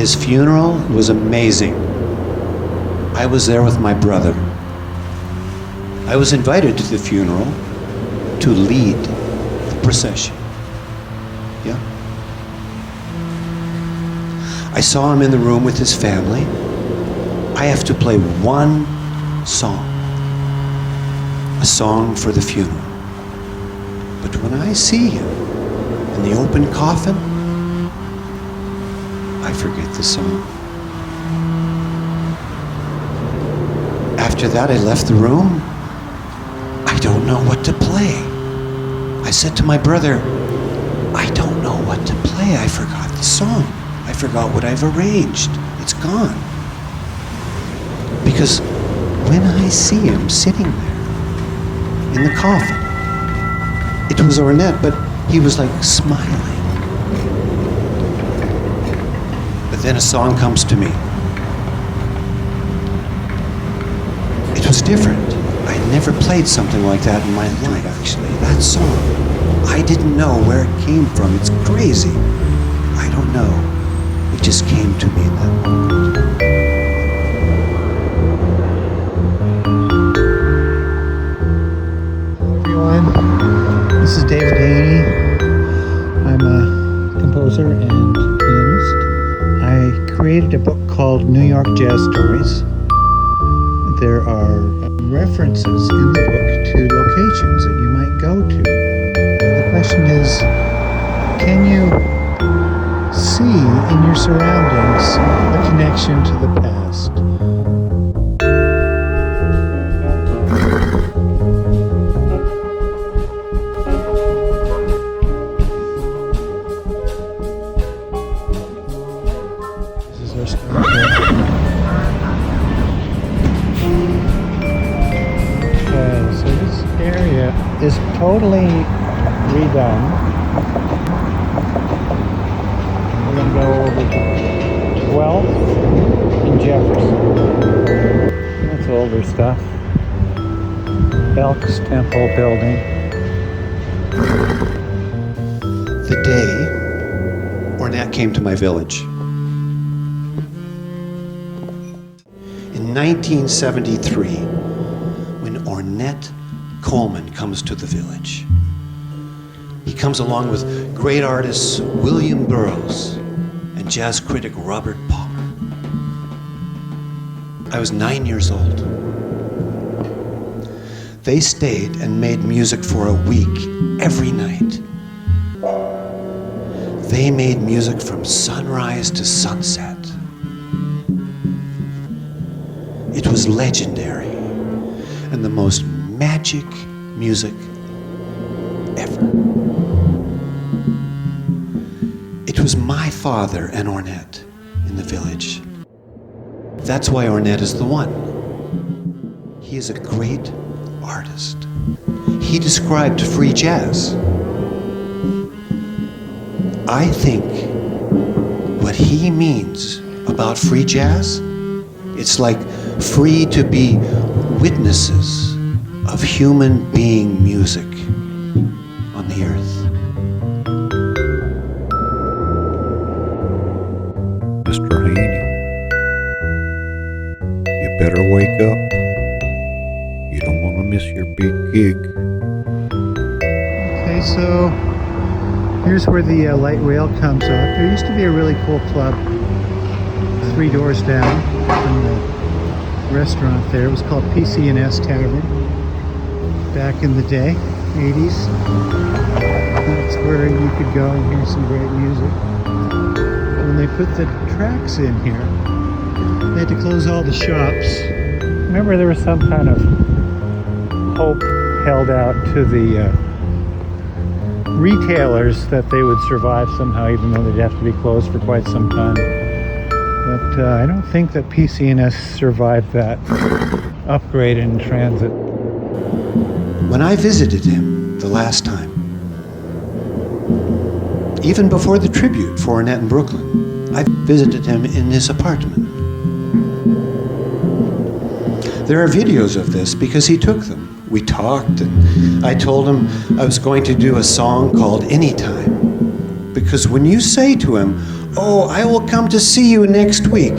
His funeral was amazing. I was there with my brother. I was invited to the funeral to lead the procession. Yeah. I saw him in the room with his family. I have to play one song, a song for the funeral. But when I see him in the open coffin, I forget the song. After that, I left the room. I don't know what to play. I said to my brother, I don't know what to play. I forgot the song. I forgot what I've arranged. It's gone. Because when I see him sitting there in the coffin, it was Ornette, but he was like smiling. But then a song comes to me. It was different. I never played something like that in my life, actually. That song, I didn't know where it came from. It's crazy. I don't know. It just came to me in that moment. Hello everyone, this is David Haney. I'm a composer and pianist. I created a book called New York Jazz Stories. There are references in the book to locations that you might go to. The question is, can you see in your surroundings a connection to the past? This is our start here. Okay, so this area is totally redone. We're going to go over to 12th and Jefferson. That's older stuff. Elks Temple building. The day Ornette came to my village. In 1973, when Ornette Coleman comes to the village, he comes along with great artists William Burroughs and jazz critic Robert Palmer. I was 9 years old. They stayed and made music for a week, every night. They made music from sunrise to sunset. It was legendary and the most magic music ever. It was my father and Ornette in the village. That's why Ornette is the one. He is a great artist. He described free jazz. I think what he means about free jazz, it's like free to be witnesses of human being music on the earth. Mr. Haney, you better wake up. You don't want to miss your big gig. Okay, so here's where the light rail comes up. There used to be a really cool club 3 doors down from the restaurant there. It was called PC&S Tavern back in the day, 80s. That's where you could go and hear some great music. When they put the tracks in here, they had to close all the shops. Remember, there was some kind of hope held out to the retailers that they would survive somehow, even though they'd have to be closed for quite some time. But I don't think that PC&S survived that upgrade in transit. When I visited him the last time, even before the tribute for Ornette in Brooklyn, I visited him in his apartment. There are videos of this because he took them. We talked and I told him I was going to do a song called Anytime. Because when you say to him, "Oh, I will come to see you next week."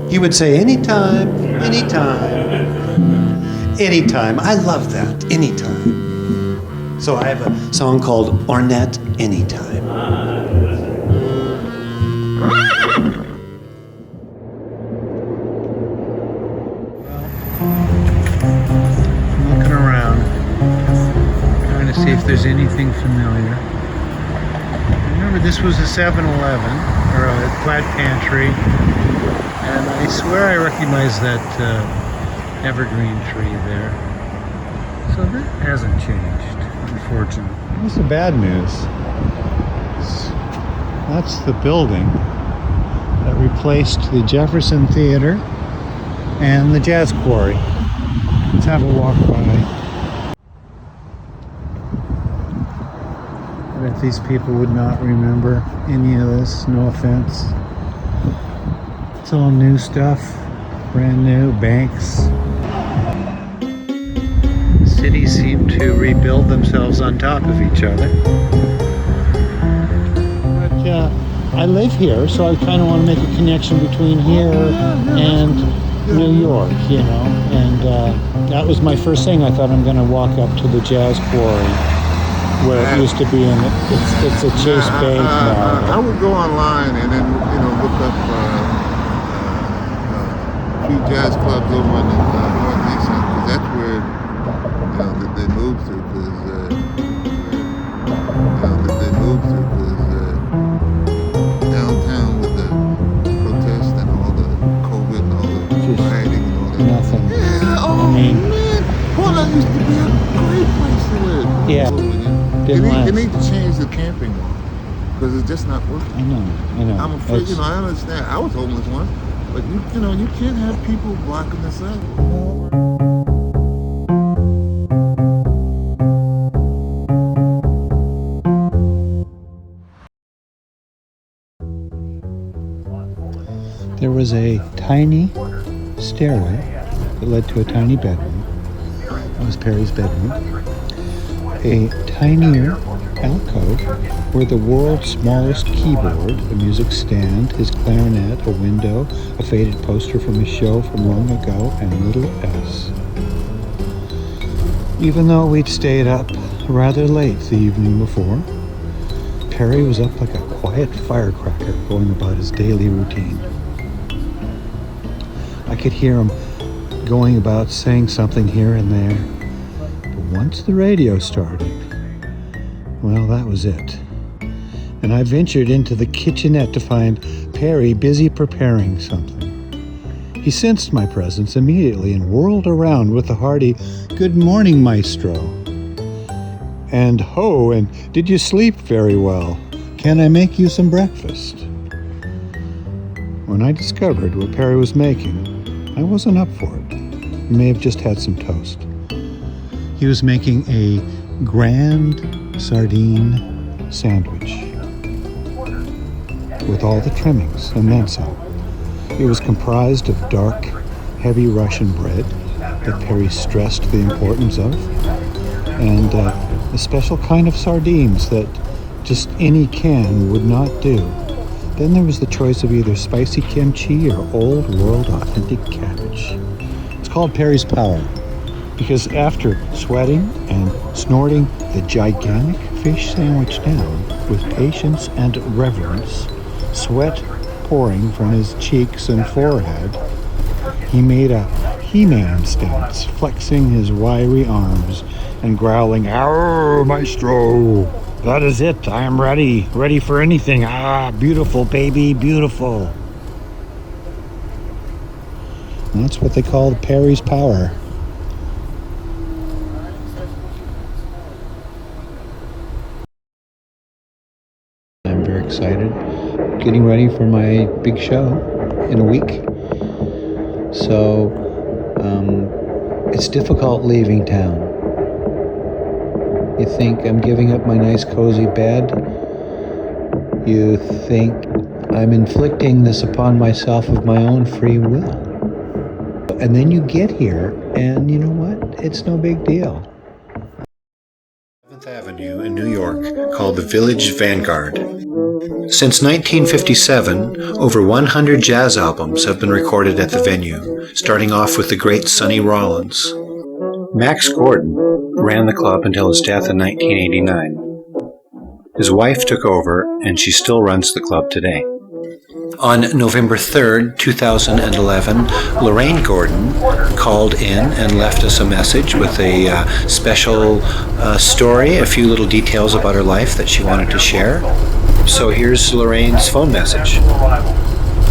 He would say, "Anytime, anytime, anytime." I love that, anytime. So I have a song called Ornette Anytime. I'm looking around, trying to see if there's anything familiar. Remember, this was a 7-Eleven, or a flat pantry, and I swear I recognize that evergreen tree there. So that hasn't changed, unfortunately. What's the bad news? That's the building that replaced the Jefferson Theater and the Jazz Quarry. Let's have a walk by. I bet these people would not remember any of this, no offense. It's all new stuff, brand new, banks. Cities seem to rebuild themselves on top of each other. But I live here, so I kind of want to make a connection between here and New York, you know. And that was my first thing. I thought I'm going to walk up to the Jazz Quarry, where it used to be, and it's a Chase Bank now. I would go online and then look up a few jazz clubs over in the Northeast, because that's where they moved to, because downtown with the protests and all the COVID and all the rioting and all that. Nothing. Yeah, oh I mean, man, Portland used to be a great place to live. Yeah. They Didn't need last. to change the camping law, because it's just not working. I know. I'm afraid, It's- I understand. I was homeless once, but you can't have people blocking the sidewalk. There was a tiny stairway that led to a tiny bedroom. That was Perry's bedroom. A tinier alcove where the world's smallest keyboard, a music stand, his clarinet, a window, a faded poster from a show from long ago, and little S. Even though we'd stayed up rather late the evening before, Perry was up like a quiet firecracker going about his daily routine. I could hear him going about saying something here and there. But once the radio started, well, that was it. And I ventured into the kitchenette to find Perry busy preparing something. He sensed my presence immediately and whirled around with a hearty, "Good morning, maestro." And "Ho, and did you sleep very well? Can I make you some breakfast?" When I discovered what Perry was making, I wasn't up for it. He may have just had some toast. He was making a grand sardine sandwich with all the trimmings and then some. It was comprised of dark, heavy Russian bread that Perry stressed the importance of, and a special kind of sardines that just any can would not do. Then there was the choice of either spicy kimchi or old world authentic cabbage. It's called Perry's Power because after sweating and snorting the gigantic fish sandwich down with patience and reverence, sweat pouring from his cheeks and forehead, he made a He-Man stance, flexing his wiry arms and growling, "Arr, maestro! That is it. I am ready. Ready for anything. Ah, beautiful, baby, beautiful." And that's what they call Perry's Power. I'm very excited. Getting ready for my big show in a week. So, it's difficult leaving town. You think I'm giving up my nice cozy bed? You think I'm inflicting this upon myself of my own free will? And then you get here, and you know what? It's no big deal. 7th Avenue in New York called the Village Vanguard. Since 1957, over 100 jazz albums have been recorded at the venue, starting off with the great Sonny Rollins. Max Gordon ran the club until his death in 1989. His wife took over, and she still runs the club today. On November 3rd, 2011, Lorraine Gordon called in and left us a message with a special story, a few little details about her life that she wanted to share. So here's Lorraine's phone message.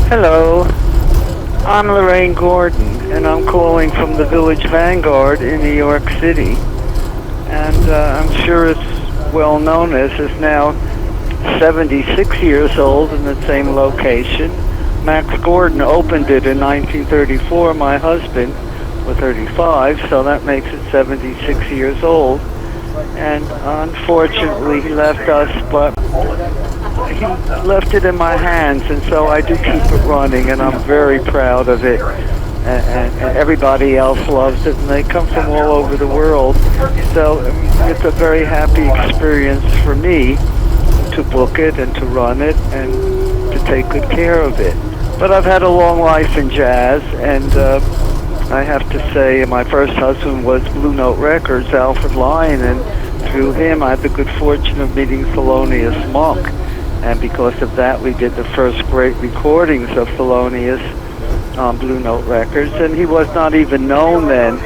Hello, I'm Lorraine Gordon, and I'm calling from the Village Vanguard in New York City. And I'm sure it's well known as it's now 76 years old in the same location. Max Gordon opened it in 1934. My husband was 35, so that makes it 76 years old. And unfortunately, he left us, but he left it in my hands, and so I do keep it running, and I'm very proud of it. And everybody else loves it, and they come from all over the world. So it's a very happy experience for me to book it and to run it and to take good care of it. But I've had a long life in jazz, and I have to say my first husband was Blue Note Records, Alfred Lyon, and through him I had the good fortune of meeting Thelonious Monk. And because of that, we did the first great recordings of Thelonious on Blue Note Records, and he was not even known then.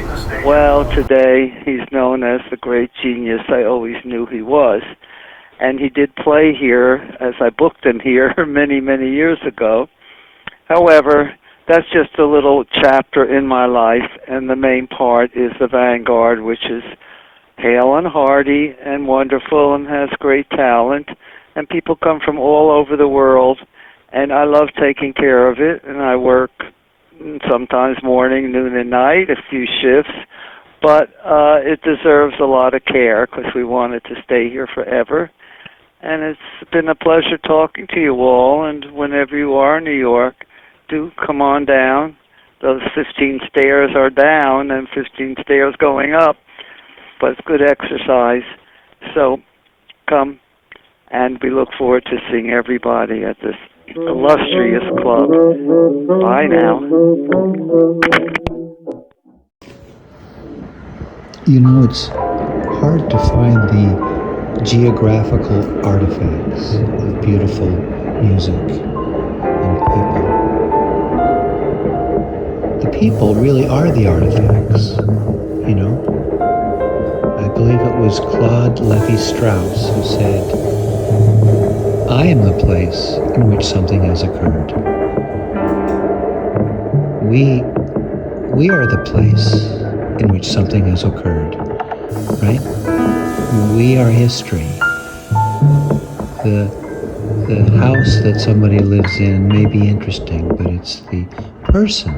Well, today he's known as the great genius I always knew he was. And he did play here, as I booked him here many, many years ago. However, that's just a little chapter in my life, and the main part is the Vanguard, which is hale and hearty and wonderful and has great talent. And people come from all over the world, and I love taking care of it, and I work sometimes morning, noon, and night, a few shifts. But it deserves a lot of care because we want it to stay here forever. And it's been a pleasure talking to you all, and whenever you are in New York, do come on down. Those 15 stairs are down and 15 stairs going up, but it's good exercise. So come, and we look forward to seeing everybody at this illustrious club. Bye now. You know, it's hard to find the geographical artifacts of beautiful music and people. The people really are the artifacts, you know? I believe it was Claude Lévi-Strauss who said, "I am the place in which something has occurred." We are the place in which something has occurred, right? We are history. The house that somebody lives in may be interesting, but it's the person.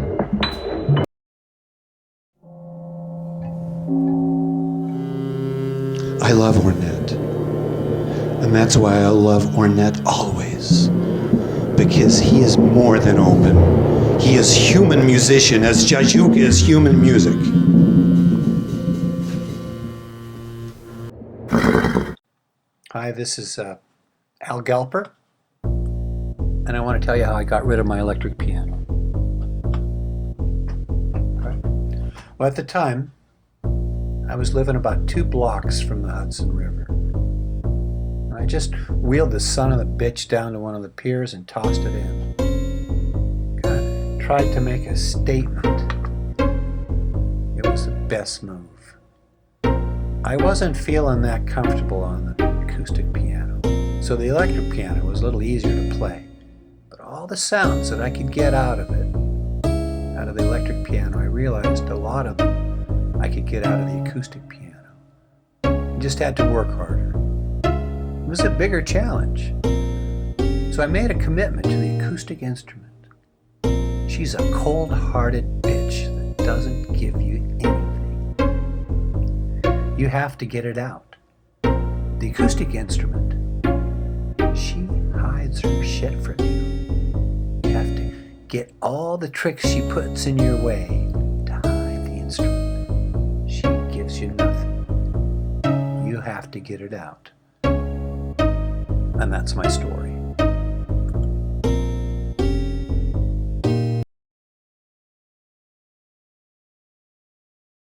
I love Ornette. And that's why I love Ornette always. Because he is more than open. He is human musician as Jajuk is human music. Hi, this is Al Galper, and I want to tell you how I got rid of my electric piano. Okay. Well, at the time, I was living about 2 blocks from the Hudson River. I just wheeled the son of the bitch down to one of the piers and tossed it in. Kind of tried to make a statement. It was the best move. I wasn't feeling that comfortable on the acoustic piano, so the electric piano was a little easier to play. But all the sounds that I could get out of it, out of the electric piano, I realized a lot of them I could get out of the acoustic piano. I just had to work harder. It was a bigger challenge. So I made a commitment to the acoustic instrument. She's a cold-hearted bitch that doesn't give you anything. You have to get it out. The acoustic instrument, she hides her shit from you. You have to get all the tricks she puts in your way to hide the instrument. She gives you nothing. You you have to get it out. And that's my story.